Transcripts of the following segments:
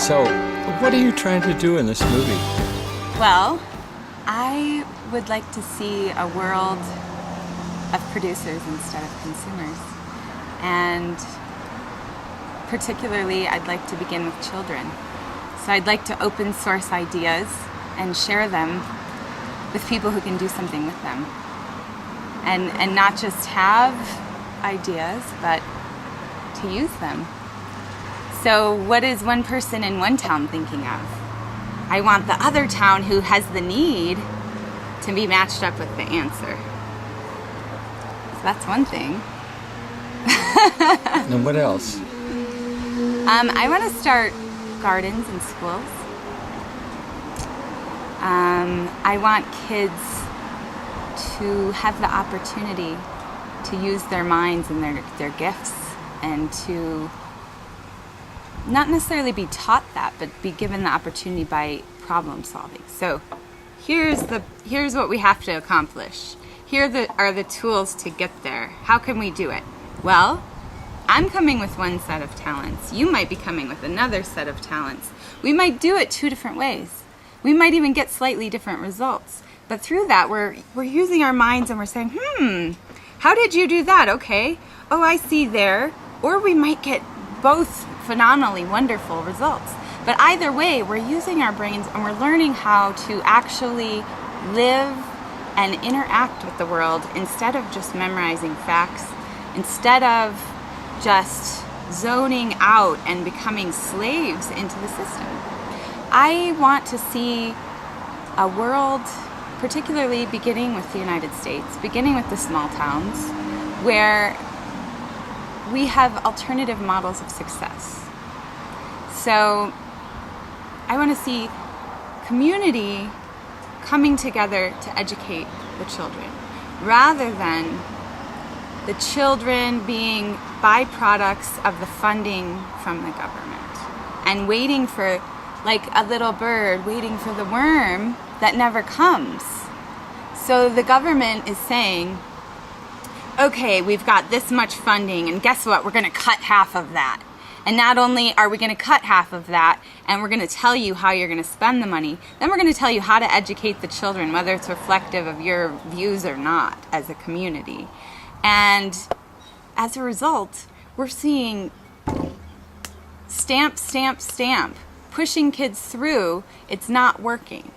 So, what are you trying to do in this movie? Well, I would like to see a world of producers instead of consumers. And particularly, I'd like to begin with children. So I'd like to open source ideas and share them with people who can do something with them. And not just have ideas, but to use them. So what is one person in one town thinking of? I want the other town who has the need to be matched up with the answer. So that's one thing. And what else? I want to start gardens in schools. I want kids to have the opportunity to use their minds and their gifts, and to not necessarily be taught that, but be given the opportunity by problem solving. So here's what we have to accomplish. Here are the tools to get there. How can we do it? Well, I'm coming with one set of talents. You might be coming with another set of talents. We might do it 2 different ways. We might even get slightly different results. But through that, we're using our minds and we're saying, how did you do that? Okay. Oh, I see there. Or we might get both phenomenally wonderful results. But either way, we're using our brains and we're learning how to actually live and interact with the world instead of just memorizing facts, instead of just zoning out and becoming slaves into the system. I want to see a world, particularly beginning with the United States, beginning with the small towns, where we have alternative models of success. So I want to see community coming together to educate the children, rather than the children being byproducts of the funding from the government and waiting for, like a little bird waiting for the worm that never comes. So the government is saying, okay, we've got this much funding, and guess what? We're going to cut half of that. And not only are we going to cut half of that, and we're going to tell you how you're going to spend the money, then we're going to tell you how to educate the children, whether it's reflective of your views or not as a community. And as a result, we're seeing stamp, stamp, stamp, pushing kids through. It's not working.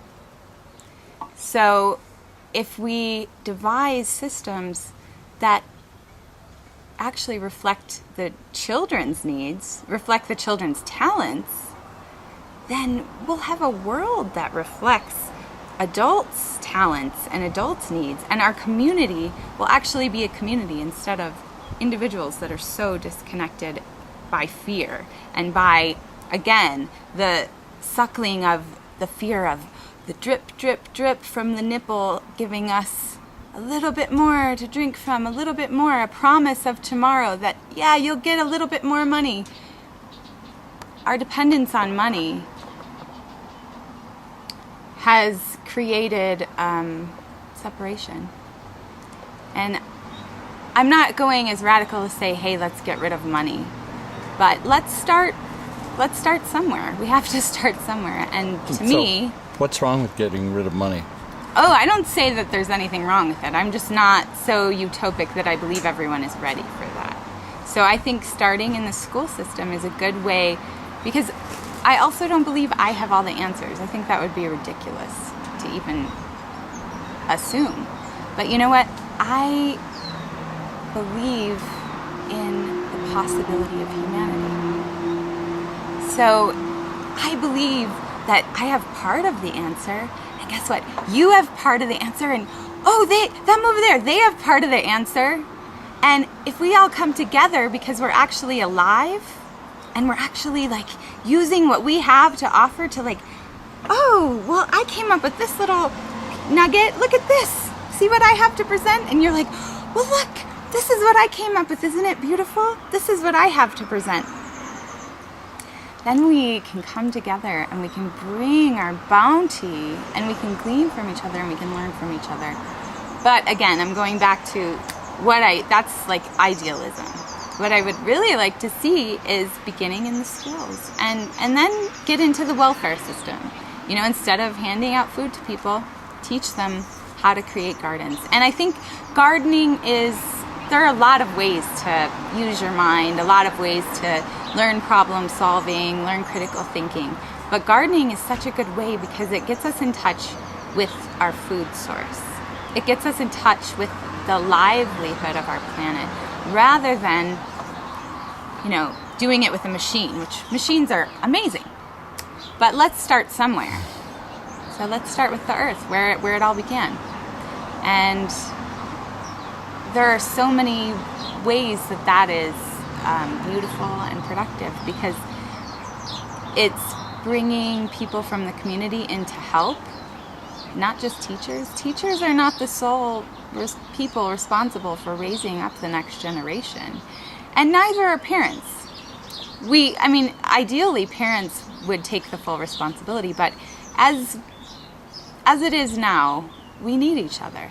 So if we devise systems that actually reflect the children's needs, reflect the children's talents, then we'll have a world that reflects adults' talents and adults' needs, and our community will actually be a community instead of individuals that are so disconnected by fear and by, again, the suckling of the fear of the drip, drip, drip from the nipple giving us a little bit more to drink from, a little bit more, a promise of tomorrow that, yeah, you'll get a little bit more money. Our dependence on money has created separation. And I'm not going as radical to say, hey, let's get rid of money. But let's start somewhere. We have to start somewhere. And to me... What's wrong with getting rid of money? Oh, I don't say that there's anything wrong with it. I'm just not so utopic that I believe everyone is ready for that. So I think starting in the school system is a good way, because I also don't believe I have all the answers. I think that would be ridiculous to even assume. But you know what? I believe in the possibility of humanity. So I believe that I have part of the answer. And guess what? You have part of the answer, and them over there, they have part of the answer. And if we all come together because we're actually alive and we're actually like using what we have to offer to like, oh, well, I came up with this little nugget. Look at this. See what I have to present? And you're like, well, look, this is what I came up with. Isn't it beautiful? This is what I have to present. Then we can come together and we can bring our bounty and we can glean from each other and we can learn from each other. But again, I'm going back to that's like idealism. what I would really like to see is beginning in the schools and then get into the welfare system. You know, instead of handing out food to people, teach them how to create gardens. And I think gardening there are a lot of ways to use your mind, a lot of ways to learn problem solving, learn critical thinking. But gardening is such a good way because it gets us in touch with our food source. It gets us in touch with the livelihood of our planet rather than, you know, doing it with a machine, which machines are amazing. But let's start somewhere. So let's start with the earth, where it all began. And there are so many ways that is beautiful and productive because it's bringing people from the community in to help, not just teachers. Teachers are not the sole people responsible for raising up the next generation. And neither are parents. Ideally parents would take the full responsibility, but as it is now, we need each other.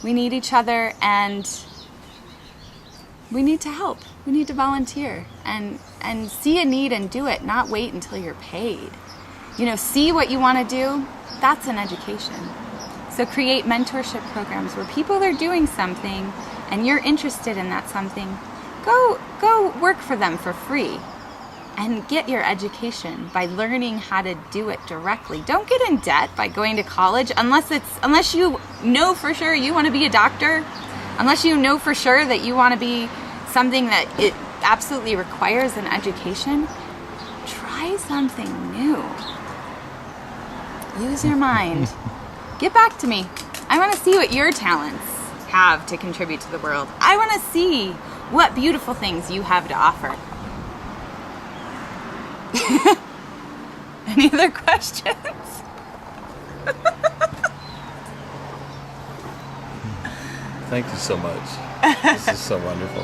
We need each other, and we need to help. We need to volunteer and see a need and do it, not wait until you're paid. You know, see what you want to do. That's an education. So create mentorship programs where people are doing something and you're interested in that something. Go work for them for free and get your education by learning how to do it directly. Don't get in debt by going to college unless you know for sure you want to be a doctor, unless you know for sure that you want to be something that it absolutely requires an education. Try something new. Use your mind. Get back to me. I want to see what your talents have to contribute to the world. I want to see what beautiful things you have to offer. Any other questions? Thank you so much. This is so wonderful.